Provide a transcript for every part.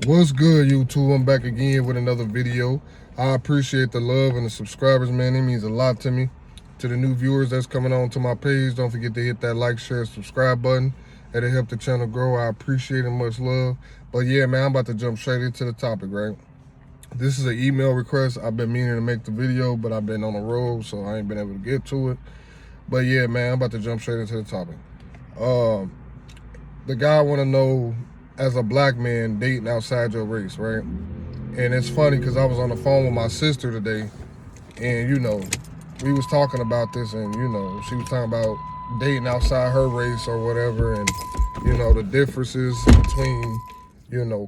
What's good, YouTube? I'm back again with another video. I appreciate the love and the subscribers, man. It means a lot to me. To the new viewers that's coming on to my page, don't forget to hit that like, share, subscribe button. It'll help the channel grow. I appreciate it, much love. But yeah, man, I'm about to jump straight into the topic, right? This is an email request. I've been meaning to make the video, but I've been on the road, so I ain't been able to get to it. But yeah, man, I'm about to jump straight into the topic. The guy want to know, as a black man dating outside your race, right? And it's funny because I was on the phone with my sister today, and we was talking about this, and she was talking about dating outside her race or whatever, and the differences between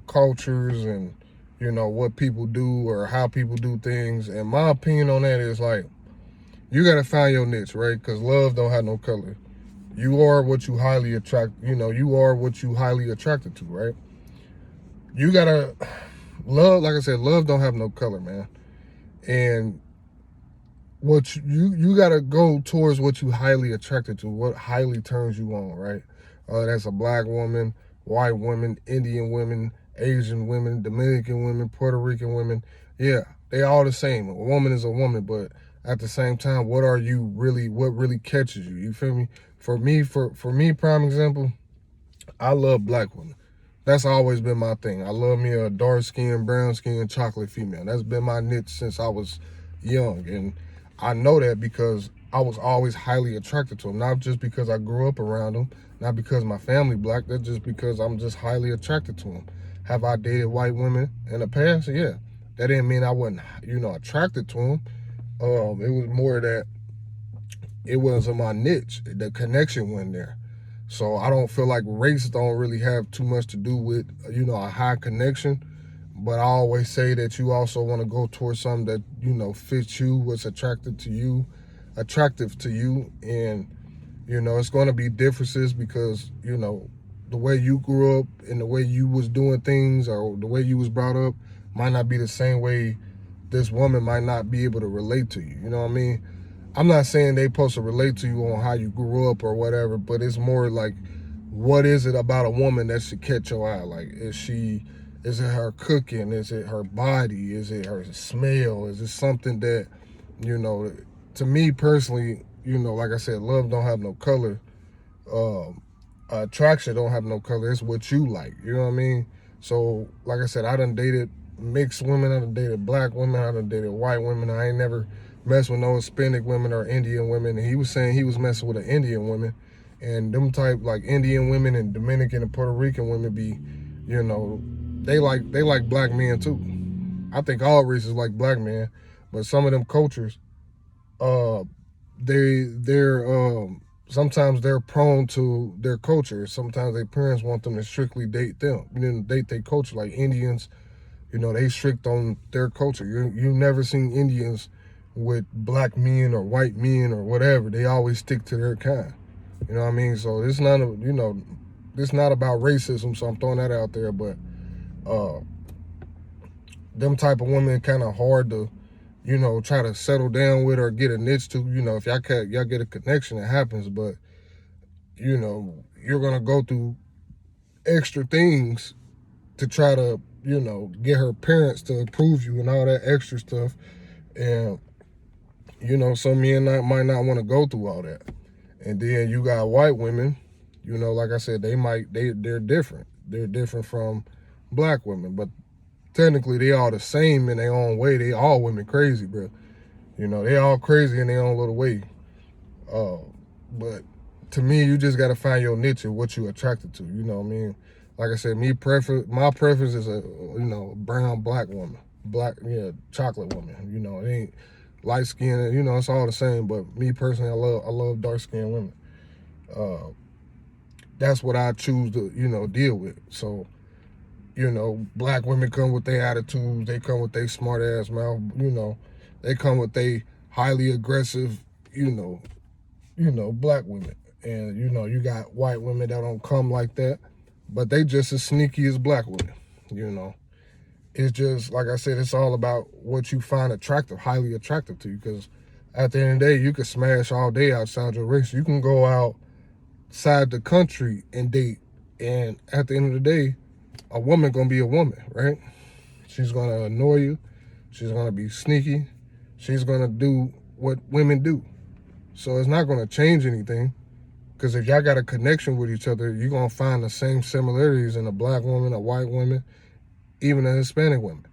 cultures and what people do or how people do things. And my opinion on that is, like, you gotta find your niche, right? Because love don't have no color. You are what you highly attract. You are what you highly attracted to, right? You gotta love, like I said, love don't have no color, man. And what you gotta go towards what you highly attracted to, what highly turns you on, right? That's a black woman, white woman, Indian women, Asian women, Dominican women, Puerto Rican women. Yeah, they all the same. A woman is a woman, but at the same time, what really catches you? You feel me? For me, prime example, I love black women. That's always been my thing. I love me a dark-skinned, brown-skinned, chocolate female. That's been my niche since I was young. And I know that because I was always highly attracted to them. Not just because I grew up around them, not because my family black, that's just because I'm just highly attracted to them. Have I dated white women in the past? Yeah. That didn't mean I wasn't, attracted to them. It was more that it wasn't my niche. The connection went there. So I don't feel like race don't really have too much to do with, a high connection. But I always say that you also want to go towards something that, fits you, what's attractive to you. And, it's going to be differences because, the way you grew up and the way you was doing things or the way you was brought up might not be the same way this woman might not be able to relate to you. You know what I mean? I'm not saying they supposed to relate to you on how you grew up or whatever, but it's more like, what is it about a woman that should catch your eye? Like, is it her cooking? Is it her body? Is it her smell? Is it something that, to me personally, like I said, love don't have no color. Attraction don't have no color. It's what you like. You know what I mean? So, like I said, I done dated mixed women. I done dated black women. I done dated white women. I ain't never messed with no Hispanic women or Indian women. And he was saying he was messing with an Indian woman. And them type, like, Indian women and Dominican and Puerto Rican women be, they like black men too. I think all races like black men, but some of them cultures, sometimes they're prone to their culture. Sometimes their parents want them to strictly date them, date their culture. Like Indians, they strict on their culture. You never seen Indians with black men or white men or whatever. They always stick to their kind. You know what I mean? So it's not, it's not about racism. So I'm throwing that out there. But them type of women kind of hard to, try to settle down with or get a niche to. If y'all get a connection, it happens. But you're gonna go through extra things to try to, get her parents to approve you and all that extra stuff. And some men might not want to go through all that. And then you got white women, like I said, they're different. They're different from black women, but technically they all the same in their own way. They all women crazy, bro. They all crazy in their own little way. But to me, you just got to find your niche and what you attracted to. You know what I mean? Like I said, my preference is a, brown black woman, chocolate woman. It ain't light skin, it's all the same. But me personally, I love dark skinned women. That's what I choose to, deal with. So, black women come with their attitudes. They come with their smart ass mouth. They come with their highly aggressive, black women. And, you got white women that don't come like that, but they just as sneaky as black women, It's just, like I said, it's all about what you find attractive, highly attractive to you. Because at the end of the day, you can smash all day outside your race. You can go outside the country and date. And at the end of the day, a woman gonna be a woman, right? She's gonna annoy you. She's gonna be sneaky. She's gonna do what women do. So it's not gonna change anything. Because if y'all got a connection with each other, you're gonna find the same similarities in a black woman, a white woman, even a Hispanic woman.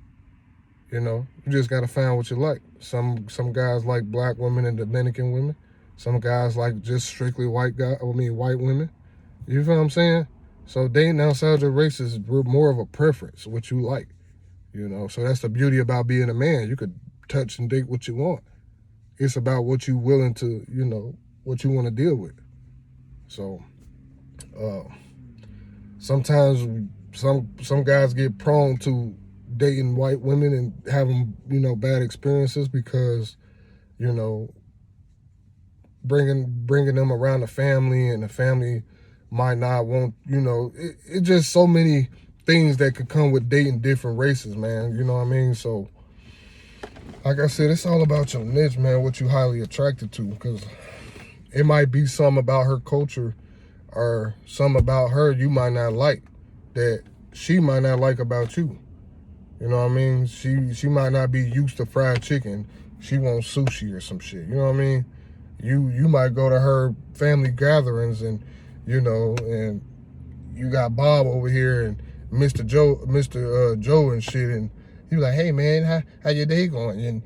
You know, you just gotta find what you like. Some guys like black women and Dominican women. Some guys like just strictly white women. You feel what I'm saying? So dating outside your race is more of a preference, what you like. You know, so that's the beauty about being a man. You could touch and date what you want. It's about what you willing to, you know, what you want to deal with. So sometimes some guys get prone to dating white women and having, you know, bad experiences because, you know, bringing them around the family, and the family might not want, you know, it just so many things that could come with dating different races, man. You know what I mean? So like I said, it's all about your niche, man, what you highly attracted to, because it might be something about her culture or something about her you might not like that she might not like about you. You know what I mean? She might not be used to fried chicken. She wants sushi or some shit. You know what I mean? You might go to her family gatherings and, you know, and you got Bob over here and Mr. Joe and shit, and you like, hey man, how your day going? And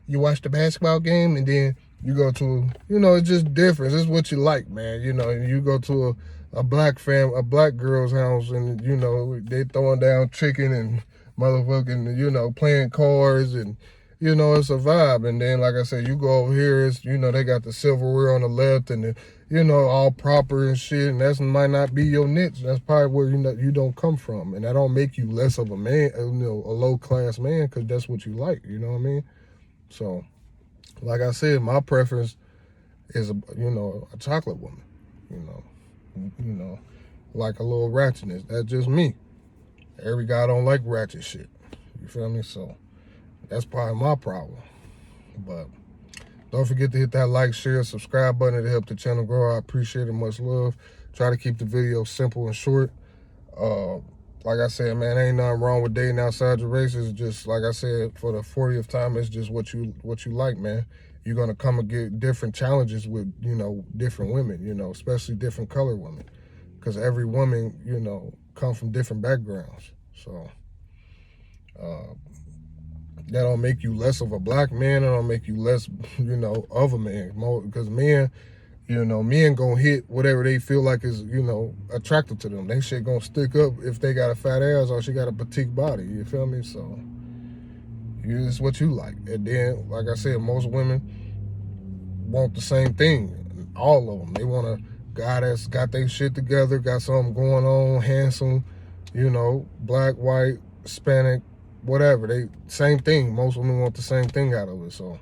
you watch the basketball game, and then you go to, you know, it's just different. It's what you like, man. You know, and you go to a black girl's house, and you know they throwing down chicken and motherfucking, you know, playing cards, and you know it's a vibe. And then like I said, you go over here, it's, you know, they got the silverware on the left and the, you know, all proper and shit, and that might not be your niche. That's probably where, you know, you don't come from, and that don't make you less of a man, you know, a low class man, because that's what you like. You know what I mean? So, like I said, my preference is you know, a chocolate woman. You know, like a little ratchetness. That's just me. Every guy don't like ratchet shit. You feel me? So that's probably my problem. But don't forget to hit that like, share, subscribe button to help the channel grow. I appreciate it. Much love. Try to keep the video simple and short. Like I said, man, ain't nothing wrong with dating outside your race. It's just, like I said, for the 40th time, it's just what you like, man. You're going to come and get different challenges with, you know, different women, you know, especially different colored women. Because every woman, you know, come from different backgrounds. So that don't make you less of a black man. It don't make you less, you know, of a man. Because men, you know, men gonna hit whatever they feel like is, you know, attractive to them. They shit gonna stick up if they got a fat ass or she got a petite body. You feel me? So it's what you like. And then, like I said, most women want the same thing. All of them. They want a guy that's got their shit together, got something going on, handsome, you know, black, white, Hispanic, whatever. They same thing. Most women want the same thing out of it. So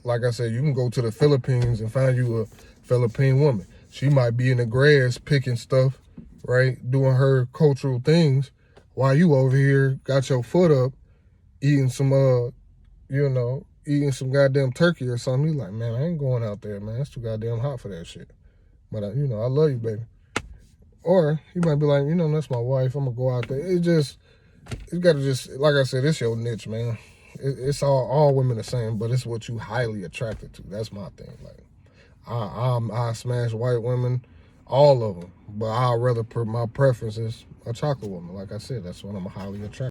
like I said, you can go to the Philippines and find you a Philippine woman. She might be in the grass picking stuff, right, doing her cultural things, while you over here got your foot up eating some you know, eating some goddamn turkey or something. You like, man, I ain't going out there, man. It's too goddamn hot for that shit. But you know, I love you, baby. Or you might be like, you know, that's my wife. I'm gonna go out there. It's gotta just, like I said, it's your niche, man. It's all women the same, but it's what you highly attracted to. That's my thing. Like, I smash white women, all of them, but I'd rather put my preference is a chocolate woman. Like I said, that's what I'm highly attracted to.